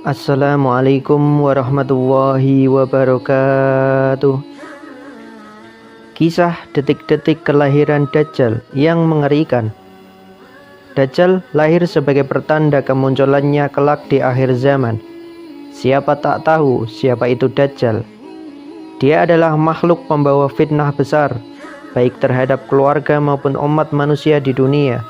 Assalamualaikum warahmatullahi wabarakatuh. Kisah detik-detik kelahiran Dajjal yang mengerikan. Dajjal lahir sebagai pertanda kemunculannya kelak di akhir zaman. Siapa tak tahu siapa itu Dajjal? Dia adalah makhluk pembawa fitnah besar, baik terhadap keluarga maupun umat manusia di dunia.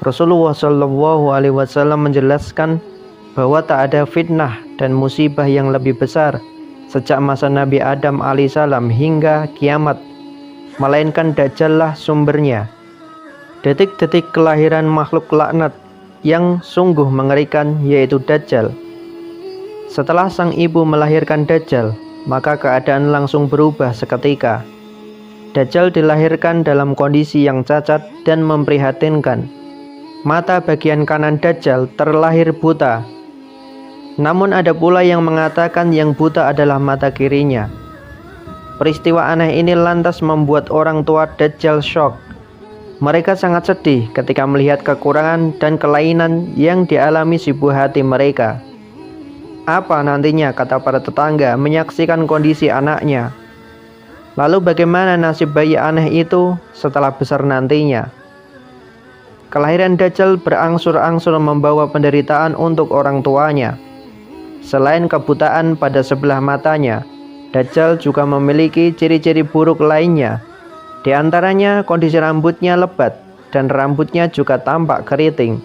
Rasulullah SAW menjelaskan bahwa tak ada fitnah dan musibah yang lebih besar sejak masa Nabi Adam alaihissalam hingga kiamat, melainkan Dajjallah sumbernya. Detik-detik kelahiran makhluk laknat yang sungguh mengerikan yaitu Dajjal. Setelah sang ibu melahirkan Dajjal, maka keadaan langsung berubah seketika. Dajjal dilahirkan dalam kondisi yang cacat dan memprihatinkan. Mata bagian kanan Dajjal terlahir buta. Namun ada pula yang mengatakan yang buta adalah mata kirinya. Peristiwa aneh ini lantas membuat orang tua Dajjal syok. Mereka sangat sedih ketika melihat kekurangan dan kelainan yang dialami si buah hati mereka. Apa nantinya, kata para tetangga, menyaksikan kondisi anaknya? Lalu bagaimana nasib bayi aneh itu setelah besar nantinya? Kelahiran Dajjal berangsur-angsur membawa penderitaan untuk orang tuanya. Selain kebutaan pada sebelah matanya, Dajjal juga memiliki ciri-ciri buruk lainnya. Di antaranya kondisi rambutnya lebat dan rambutnya juga tampak keriting.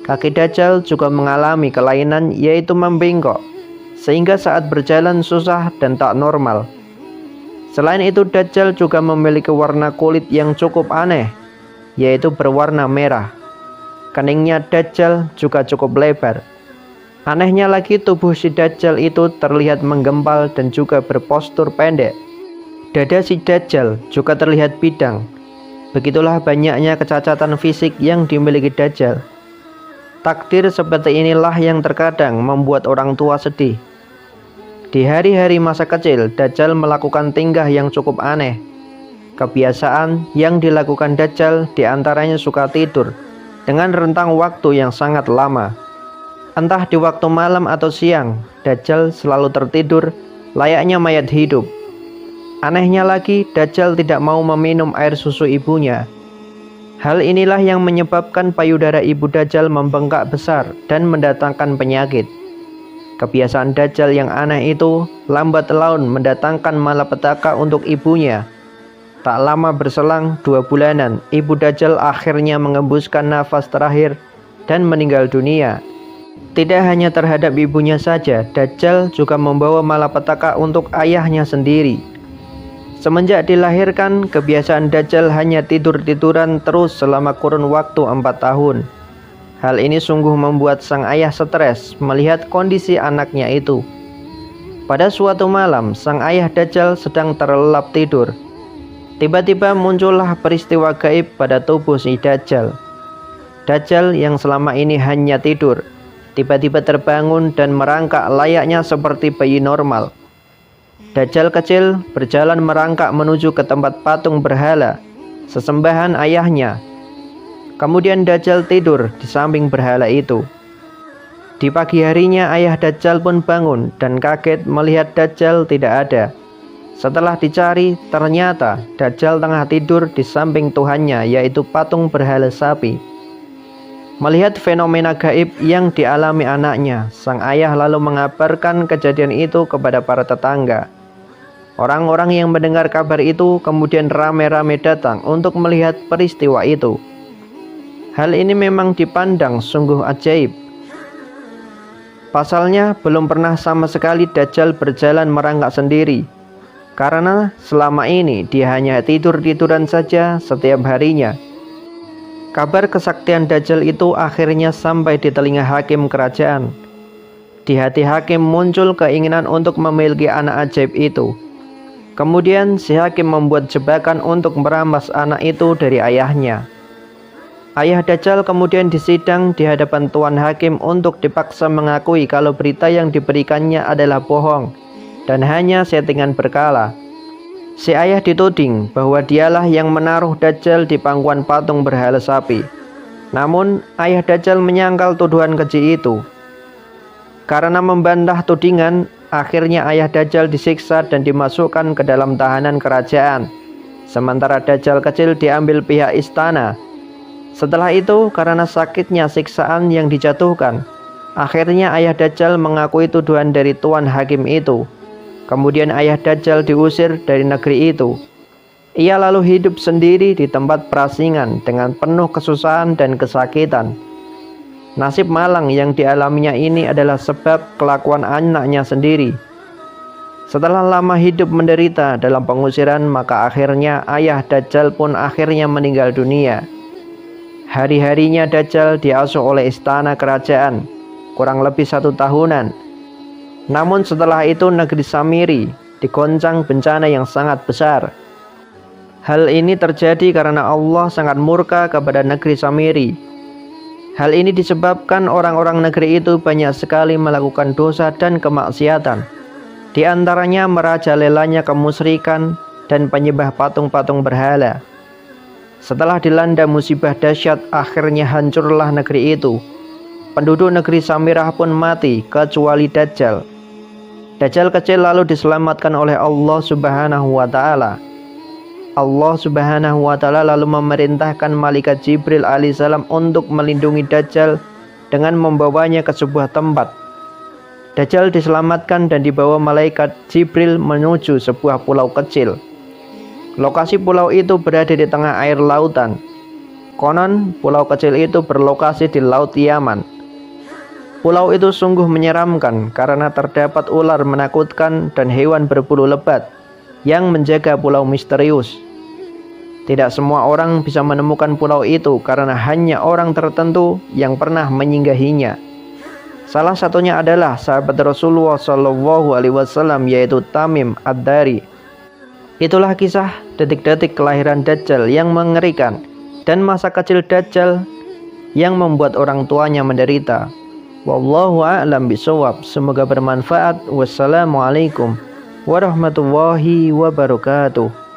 Kaki Dajjal juga mengalami kelainan yaitu membengkok, sehingga saat berjalan susah dan tak normal. Selain itu Dajjal juga memiliki warna kulit yang cukup aneh, yaitu berwarna merah. Keningnya Dajjal juga cukup lebar. Anehnya lagi tubuh si Dajjal itu terlihat menggempal dan juga berpostur pendek. Dada si Dajjal juga terlihat bidang. Begitulah banyaknya kecacatan fisik yang dimiliki Dajjal. Takdir seperti inilah yang terkadang membuat orang tua sedih. Di hari-hari masa kecil, Dajjal melakukan tingkah yang cukup aneh. Kebiasaan yang dilakukan Dajjal diantaranya suka tidur dengan rentang waktu yang sangat lama. Entah di waktu malam atau siang, Dajjal selalu tertidur layaknya mayat hidup. Anehnya lagi, Dajjal tidak mau meminum air susu ibunya. Hal inilah yang menyebabkan payudara ibu Dajjal membengkak besar dan mendatangkan penyakit. Kebiasaan Dajjal yang aneh itu lambat laun mendatangkan malapetaka untuk ibunya. Tak lama berselang 2 bulanan, ibu Dajjal akhirnya mengembuskan nafas terakhir dan meninggal dunia. Tidak hanya terhadap ibunya saja, Dajjal juga membawa malapetaka untuk ayahnya sendiri. Semenjak dilahirkan, kebiasaan Dajjal hanya tidur-tiduran terus selama kurun waktu 4 tahun. Hal ini sungguh membuat sang ayah stres melihat kondisi anaknya itu. Pada suatu malam, sang ayah Dajjal sedang terlelap tidur. Tiba-tiba muncullah peristiwa gaib pada tubuh si Dajjal. Dajjal yang selama ini hanya tidur, tiba-tiba terbangun dan merangkak layaknya seperti bayi normal. Dajjal kecil berjalan merangkak menuju ke tempat patung berhala, sesembahan ayahnya. Kemudian Dajjal tidur di samping berhala itu. Di pagi harinya ayah Dajjal pun bangun dan kaget melihat Dajjal tidak ada. Setelah dicari, ternyata Dajjal tengah tidur di samping Tuhannya, yaitu patung berhala sapi. Melihat fenomena gaib yang dialami anaknya, sang ayah lalu mengabarkan kejadian itu kepada para tetangga. Orang-orang yang mendengar kabar itu kemudian rame-rame datang untuk melihat peristiwa itu. Hal ini memang dipandang sungguh ajaib. Pasalnya, belum pernah sama sekali Dajjal berjalan merangkak sendiri. Karena selama ini dia hanya tidur-tiduran saja setiap harinya. Kabar kesaktian Dajjal itu akhirnya sampai di telinga hakim kerajaan. Di hati hakim muncul keinginan untuk memiliki anak ajaib itu. Kemudian si hakim membuat jebakan untuk merampas anak itu dari ayahnya. Ayah Dajjal kemudian disidang di hadapan tuan hakim untuk dipaksa mengakui kalau berita yang diberikannya adalah bohong dan hanya settingan berkala. Si ayah dituding bahwa dialah yang menaruh Dajjal di pangkuan patung berhala sapi. Namun ayah Dajjal menyangkal tuduhan keji itu. Karena membantah tudingan, akhirnya ayah Dajjal disiksa dan dimasukkan ke dalam tahanan kerajaan. Sementara Dajjal kecil diambil pihak istana. Setelah itu, karena sakitnya siksaan yang dijatuhkan, akhirnya ayah Dajjal mengakui tuduhan dari tuan hakim itu. Kemudian ayah Dajjal diusir dari negeri itu. Ia lalu hidup sendiri di tempat perasingan dengan penuh kesusahan dan kesakitan. Nasib malang yang dialaminya ini adalah sebab kelakuan anaknya sendiri. Setelah lama hidup menderita dalam pengusiran, maka akhirnya ayah Dajjal pun akhirnya meninggal dunia. Hari-harinya Dajjal diasuh oleh istana kerajaan, kurang lebih 1 tahunan. Namun setelah itu negeri Samiri digoncang bencana yang sangat besar. Hal ini terjadi karena Allah sangat murka kepada negeri Samiri. Hal ini disebabkan orang-orang negeri itu banyak sekali melakukan dosa dan kemaksiatan. Di antaranya merajalelanya kemusyrikan dan penyembah patung-patung berhala. Setelah dilanda musibah dahsyat, akhirnya hancurlah negeri itu. Penduduk negeri Samirah pun mati kecuali Dajjal. Dajjal kecil lalu diselamatkan oleh Allah Subhanahu wa Ta'ala. Allah Subhanahu wa Ta'ala lalu memerintahkan malaikat Jibril alaihissalam untuk melindungi Dajjal dengan membawanya ke sebuah tempat. Dajjal diselamatkan dan dibawa malaikat Jibril menuju sebuah pulau kecil. Lokasi pulau itu berada di tengah air lautan. Konon pulau kecil itu berlokasi di Laut Yaman. Pulau itu sungguh menyeramkan karena terdapat ular menakutkan dan hewan berbulu lebat yang menjaga pulau misterius. Tidak semua orang bisa menemukan pulau itu karena hanya orang tertentu yang pernah menyinggahinya. Salah satunya adalah sahabat Rasulullah SAW, yaitu Tamim Ad-Dari. Itulah kisah detik-detik kelahiran Dajjal yang mengerikan dan masa kecil Dajjal yang membuat orang tuanya menderita. Wallahu a'lam bishawab. Semoga bermanfaat. Wassalamualaikum warahmatullahi wabarakatuh.